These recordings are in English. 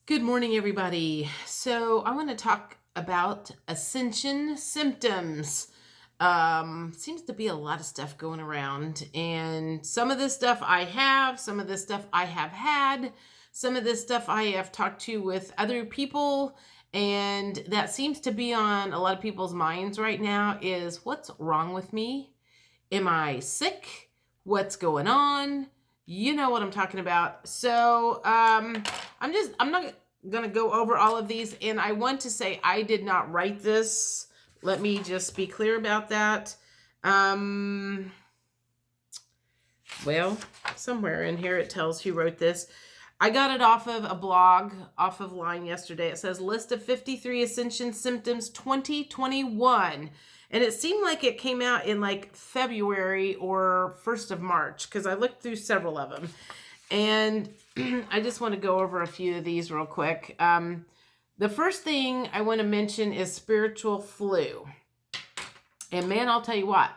Good morning, everybody. So, I want to talk about Ascension symptoms. Seems to be a lot of stuff going around, and some of this stuff I have, some of this stuff I have had, some of this stuff I have talked to with other people, and that seems to be on a lot of people's minds right now is what's wrong with me? Am I sick? What's going on? You know what I'm talking about. So, I'm not gonna go over all of these, and I want to say I did not write this. Let me just be clear about that. Um, well, somewhere in here it tells who wrote this. I got it off of a blog, off of line yesterday. It says list of 53 Ascension symptoms 2021. And it seemed like it came out in like February or 1st of March because I looked through several of them. And I just want to go over a few of these real quick. The first thing I want to mention is spiritual flu. And man, I'll tell you what,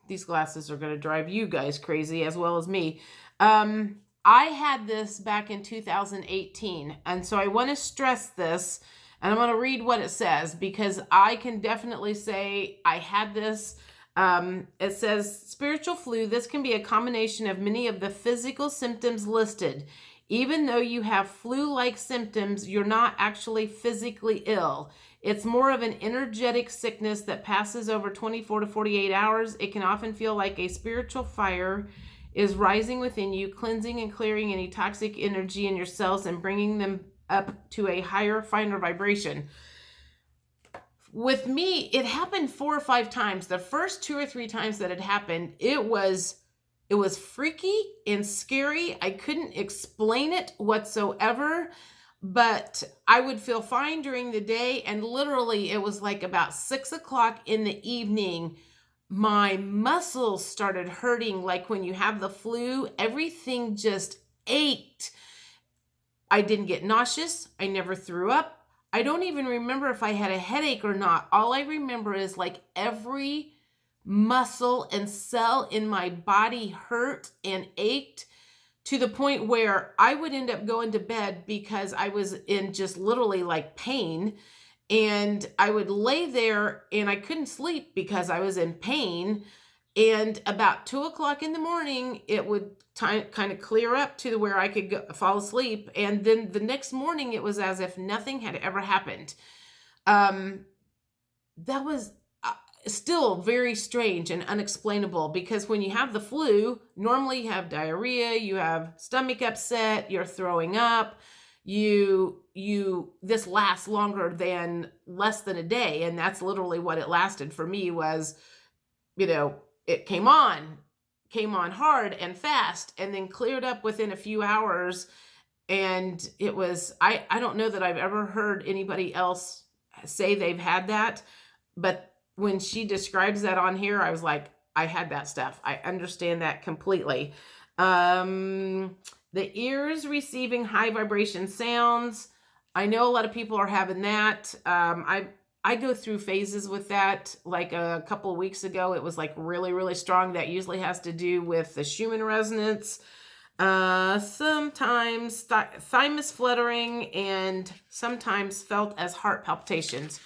these glasses are going to drive you guys crazy as well as me. I had this back in 2018. And so I want to stress this, and I'm going to read what it says because I can definitely say I had this. It says spiritual flu. This can be a combination of many of the physical symptoms listed. Even though you have flu-like symptoms, you're not actually physically ill. It's more of an energetic sickness that passes over 24 to 48 hours. It can often feel like a spiritual fire is rising within you, cleansing and clearing any toxic energy in your cells and bringing them up to a higher, finer vibration. With me, it happened 4 or 5 times. The first 2 or 3 times that it happened, it was freaky and scary. I couldn't explain it whatsoever, but I would feel fine during the day. And literally it was like about 6 o'clock in the evening, my muscles started hurting. Like when you have the flu, everything just ached. I didn't get nauseous. I never threw up. I don't even remember if I had a headache or not. All I remember is like every muscle and cell in my body hurt and ached to the point where I would end up going to bed because I was in just literally like pain. And I would lay there and I couldn't sleep because I was in pain. And about 2 o'clock in the morning, it would kind of clear up to where I could fall asleep. And then the next morning, it was as if nothing had ever happened. That was still very strange and unexplainable because when you have the flu, normally you have diarrhea, you have stomach upset, you're throwing up. This lasts longer than less than a day. And that's literally what it lasted for me was, it came on hard and fast and then cleared up within a few hours. And it was, I don't know that I've ever heard anybody else say they've had that, but when she describes that on here, I was like, I had that stuff. I understand that completely. The ears receiving high vibration sounds. I know a lot of people are having that. I go through phases with that. Like a couple of weeks ago, it was like really, really strong. That usually has to do with the Schumann resonance. Sometimes thymus fluttering and sometimes felt as heart palpitations.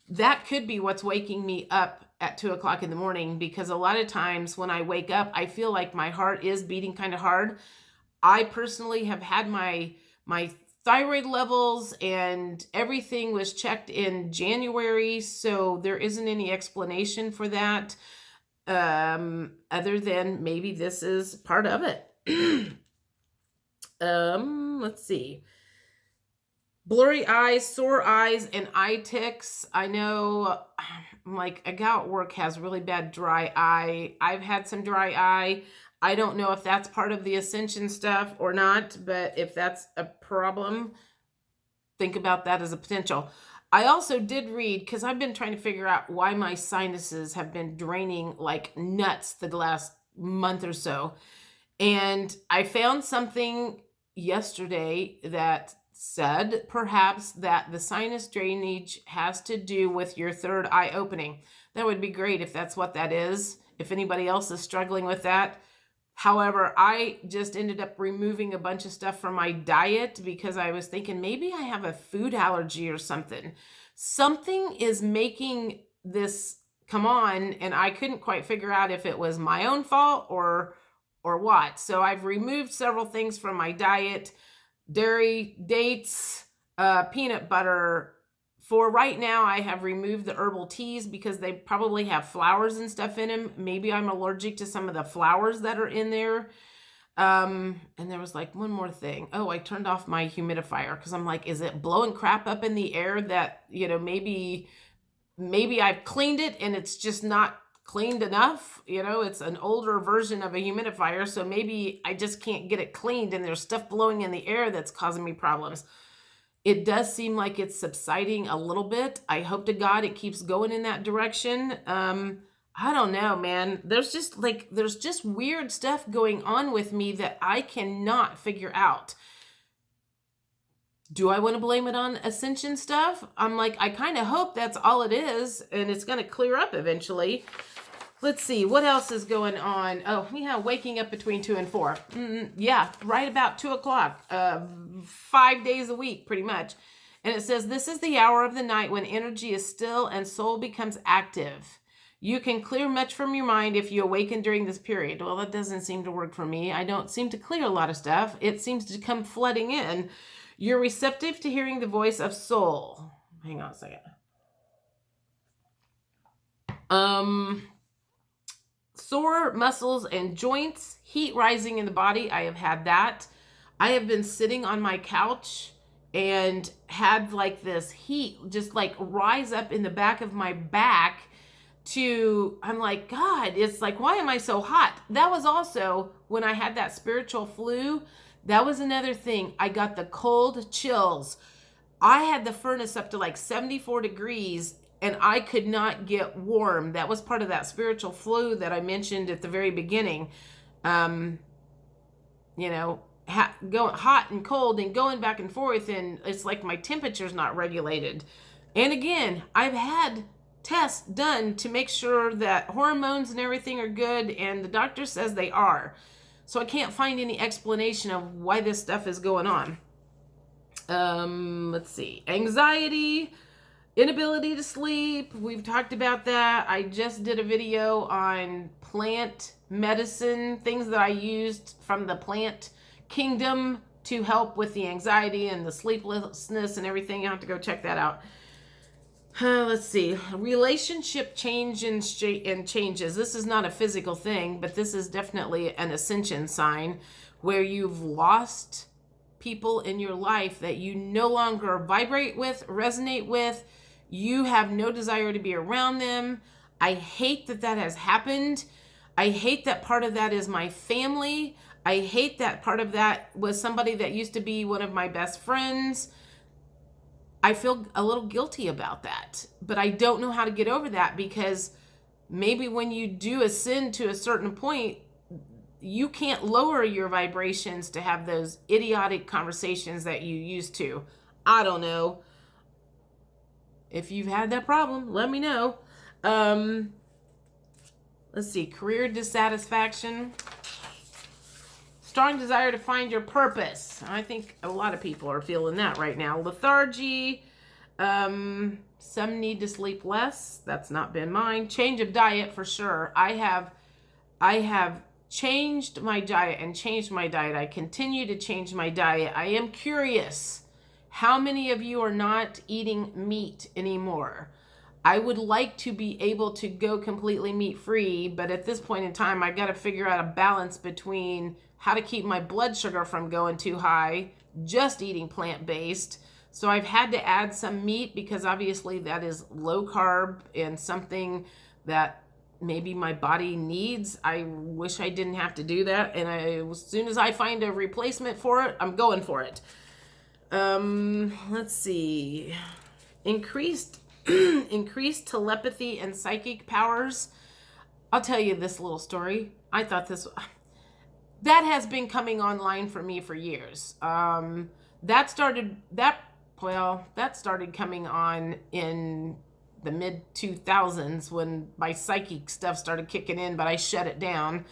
That could be what's waking me up at 2 o'clock in the morning because a lot of times when I wake up, I feel like my heart is beating kind of hard. I personally have had my thyroid levels and everything was checked in January, so there isn't any explanation for that other than maybe this is part of it. Let's see. Blurry eyes, sore eyes, and eye ticks. I know like a gal at work has really bad dry eye. I've had some dry eye. I don't know if that's part of the Ascension stuff or not, but if that's a problem, think about that as a potential. I also did read, because I've been trying to figure out why my sinuses have been draining like nuts the last month or so. And I found something yesterday that said perhaps that the sinus drainage has to do with your third eye opening. That would be great if that's what that is. If anybody else is struggling with that, However, I just ended up removing a bunch of stuff from my diet because I was thinking maybe I have a food allergy or something. Something is making this come on, and I couldn't quite figure out if it was my own fault or what. So I've removed several things from my diet: dairy, dates, peanut butter. For right now, I have removed the herbal teas because they probably have flowers and stuff in them. Maybe I'm allergic to some of the flowers that are in there. And there was like one more thing. Oh, I turned off my humidifier because I'm like, is it blowing crap up in the air that, maybe I've cleaned it and it's just not cleaned enough. It's an older version of a humidifier, so maybe I just can't get it cleaned and there's stuff blowing in the air that's causing me problems. It does seem like it's subsiding a little bit. I hope to God it keeps going in that direction. I don't know, man. There's just weird stuff going on with me that I cannot figure out. Do I want to blame it on Ascension stuff? I'm like, I kind of hope that's all it is and it's going to clear up eventually. Let's see, what else is going on? Oh, yeah, waking up between 2 and 4. Yeah, right about 2 o'clock, 5 days a week, pretty much. And it says, this is the hour of the night when energy is still and soul becomes active. You can clear much from your mind if you awaken during this period. Well, that doesn't seem to work for me. I don't seem to clear a lot of stuff. It seems to come flooding in. You're receptive to hearing the voice of soul. Hang on a second. Sore muscles and joints, heat rising in the body. I have had that. I have been sitting on my couch and had like this heat just like rise up in the back of my back I'm like, God, it's like, why am I so hot? That was also when I had that spiritual flu. That was another thing. I got the cold chills. I had the furnace up to like 74 degrees and I could not get warm. That was part of that spiritual flu that I mentioned at the very beginning. Going hot and cold and going back and forth, and it's like my temperature's not regulated. And again, I've had tests done to make sure that hormones and everything are good, and the doctor says they are. So I can't find any explanation of why this stuff is going on. Let's see. Anxiety, inability to sleep. We've talked about that. I just did a video on plant medicine, things that I used from the plant kingdom to help with the anxiety and the sleeplessness and everything. You have to go check that out. Let's see. Relationship change and changes. This is not a physical thing, but this is definitely an ascension sign where you've lost people in your life that you no longer vibrate with, resonate with. You have no desire to be around them. I hate that has happened. I hate that part of that is my family. I hate that part of that was somebody that used to be one of my best friends. I feel a little guilty about that, but I don't know how to get over that, because maybe when you do ascend to a certain point, you can't lower your vibrations to have those idiotic conversations that you used to. I don't know. If you've had that problem, let me know. Let's see, career dissatisfaction. Strong desire to find your purpose. I think a lot of people are feeling that right now. Lethargy. Some need to sleep less. That's not been mine. Change of diet for sure. I have changed my diet and changed my diet. I continue to change my diet. I am curious. How many of you are not eating meat anymore? I would like to be able to go completely meat free, but at this point in time, I got to figure out a balance between how to keep my blood sugar from going too high, just eating plant-based. So I've had to add some meat because obviously that is low carb and something that maybe my body needs. I wish I didn't have to do that. And as soon as I find a replacement for it, I'm going for it. Let's see. Increased telepathy and psychic powers. I'll tell you this little story. I thought that has been coming online for me for years. That started coming on in the mid 2000s when my psychic stuff started kicking in, but I shut it down.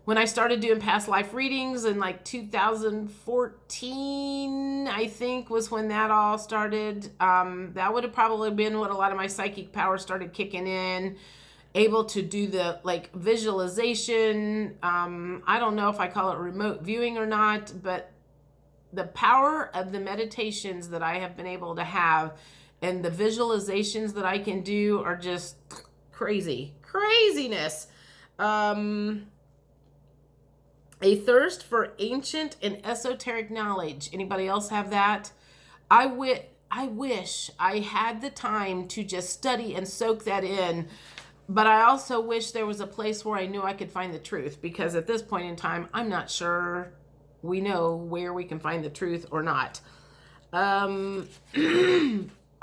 when I started doing past life readings in like 2014, I think was when that all started. That would have probably been what a lot of my psychic power started kicking in. Able to do the like visualization. I don't know if I call it remote viewing or not, but the power of the meditations that I have been able to have and the visualizations that I can do are just craziness. A thirst for ancient and esoteric knowledge. Anybody else have that? I wish I had the time to just study and soak that in, but I also wish there was a place where I knew I could find the truth, because at this point in time, I'm not sure we know where we can find the truth or not. I'm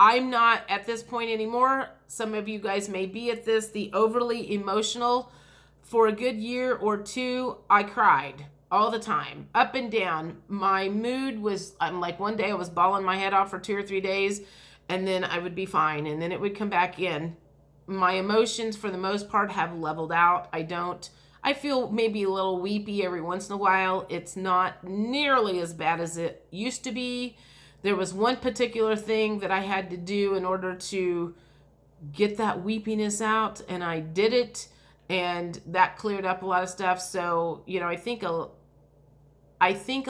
not at this point anymore. Some of you guys may be at this, the overly emotional. For a good year or two, I cried all the time, up and down. My mood was, I'm like, one day I was bawling my head off for 2 or 3 days, and then I would be fine, and then it would come back in. My emotions, for the most part, have leveled out. I feel maybe a little weepy every once in a while. It's not nearly as bad as it used to be. There was one particular thing that I had to do in order to get that weepiness out, and I did it. And that cleared up a lot of stuff. So, I think a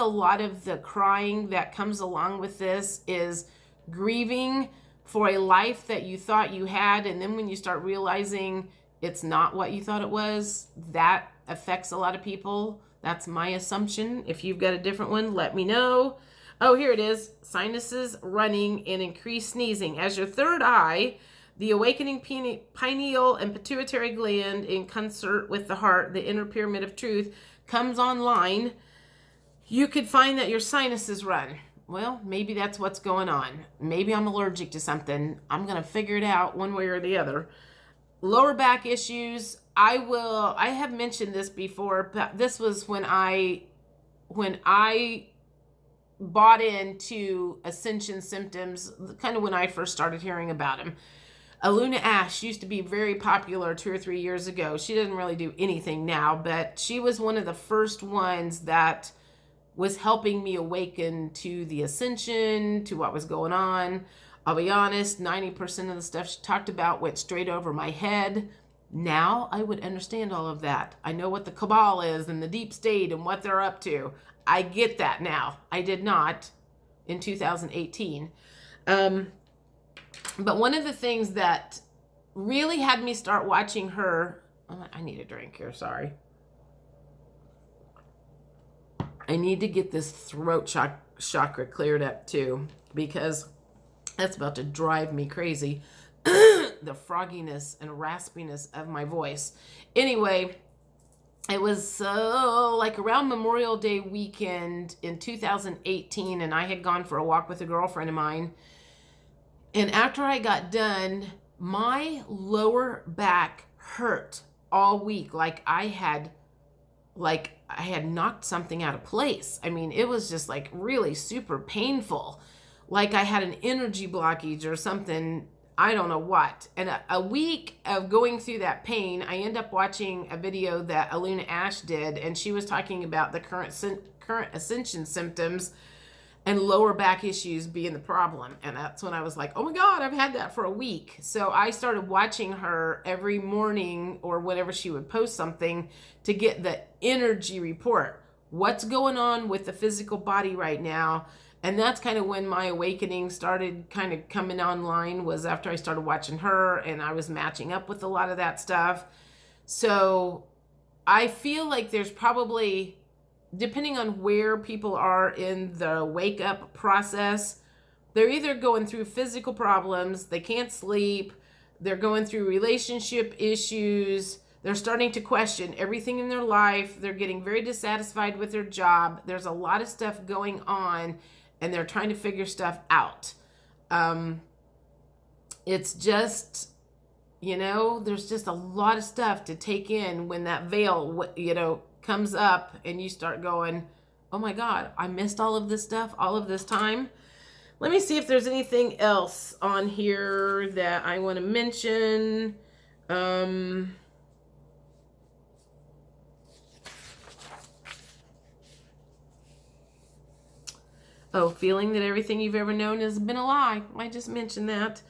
lot of the crying that comes along with this is grieving for a life that you thought you had. And then when you start realizing it's not what you thought it was, that affects a lot of people. That's my assumption. If you've got a different one, let me know. Oh, here it is. Sinuses, running, and increased sneezing. As your third eye, the awakening pineal and pituitary gland in concert with the heart, the inner pyramid of truth, comes online, you could find that your sinuses run. Well, maybe that's what's going on. Maybe I'm allergic to something. I'm going to figure it out one way or the other. Lower back issues. I have mentioned this before, but this was when I bought into Ascension symptoms, kind of when I first started hearing about them. Aluna Ash used to be very popular 2 or 3 years ago. She doesn't really do anything now, but she was one of the first ones that was helping me awaken to the Ascension, to what was going on. I'll be honest, 90% of the stuff she talked about went straight over my head. Now I would understand all of that. I know what the cabal is and the deep state and what they're up to. I get that now. I did not in 2018. But one of the things that really had me start watching her, I need a drink here, sorry. I need to get this throat chakra cleared up too, because that's about to drive me crazy. The frogginess and raspiness of my voice. Anyway, it was like around Memorial Day weekend in 2018, and I had gone for a walk with a girlfriend of mine. And after I got done, my lower back hurt all week. Like I had knocked something out of place. I mean, it was just like really super painful. Like I had an energy blockage or something. I don't know what. And a week of going through that pain, I end up watching a video that Aluna Ash did, and she was talking about the current Ascension symptoms and lower back issues being the problem. And that's when I was like, oh my God, I've had that for a week. So I started watching her every morning or whenever she would post something to get the energy report. What's going on with the physical body right now? And that's kind of when my awakening started kind of coming online, was after I started watching her and I was matching up with a lot of that stuff. So I feel like there's probably, depending on where people are in the wake up process, they're either going through physical problems, they can't sleep, they're going through relationship issues, they're starting to question everything in their life, they're getting very dissatisfied with their job, there's a lot of stuff going on, and they're trying to figure stuff out. It's just, there's just a lot of stuff to take in when that veil, comes up and you start going, oh my God, I missed all of this stuff all of this time. Let me see if there's anything else on here that I want to mention. Oh, feeling that everything you've ever known has been a lie. I just mentioned that.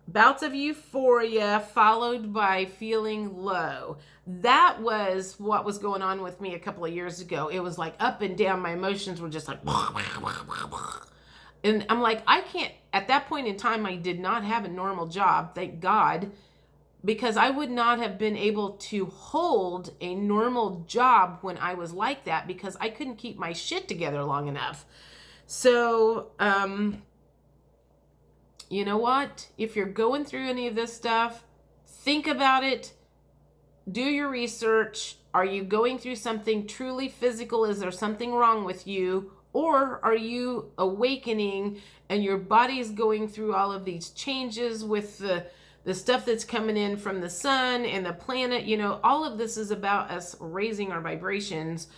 Bouts of euphoria followed by feeling low. That was what was going on with me a couple of years ago. It was like up and down. My emotions were just like, and I'm like, I can't, at that point in time, I did not have a normal job, thank God, because I would not have been able to hold a normal job when I was like that because I couldn't keep my shit together long enough. So, you know what? If you're going through any of this stuff, think about it. Do your research. Are you going through something truly physical? Is there something wrong with you? Or are you awakening and your body is going through all of these changes with the stuff that's coming in from the sun and the planet? You know, all of this is about us raising our vibrations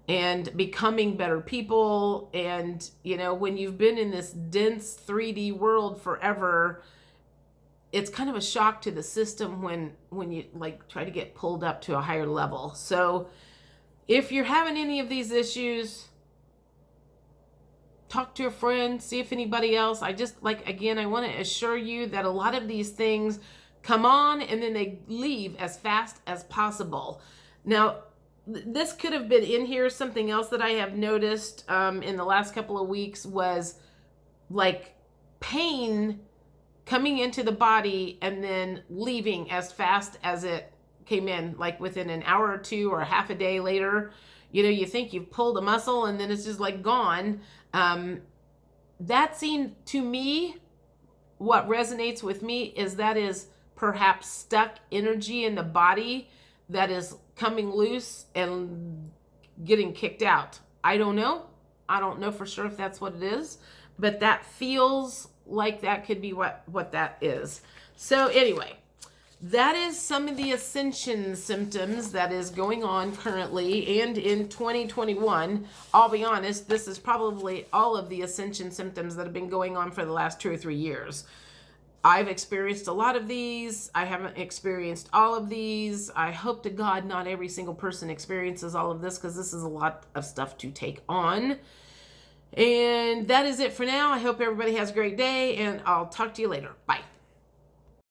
and becoming better people. And, you know, when you've been in this dense 3D world forever, it's kind of a shock to the system when you like try to get pulled up to a higher level. So if you're having any of these issues, talk to a friend, see if anybody else. I just, like, again, I want to assure you that a lot of these things come on and then they leave as fast as possible. Now, this could have been in here. Something else that I have noticed in the last couple of weeks was like pain coming into the body and then leaving as fast as it came in, like within an hour or two or half a day later. You know, you think you've pulled a muscle and then it's just like gone. That seemed to me, what resonates with me is that is perhaps stuck energy in the body that is coming loose and getting kicked out. I don't know. I don't know for sure if that's what it is, but that feels like that could be what that is. So anyway, that is some of the ascension symptoms that is going on currently and in 2021. I'll be honest, this is probably all of the ascension symptoms that have been going on for the last 2 or 3 years. I've experienced a lot of these. I haven't experienced all of these. I hope to God not every single person experiences all of this because this is a lot of stuff to take on. And that is it for now. I hope everybody has a great day and I'll talk to you later. Bye.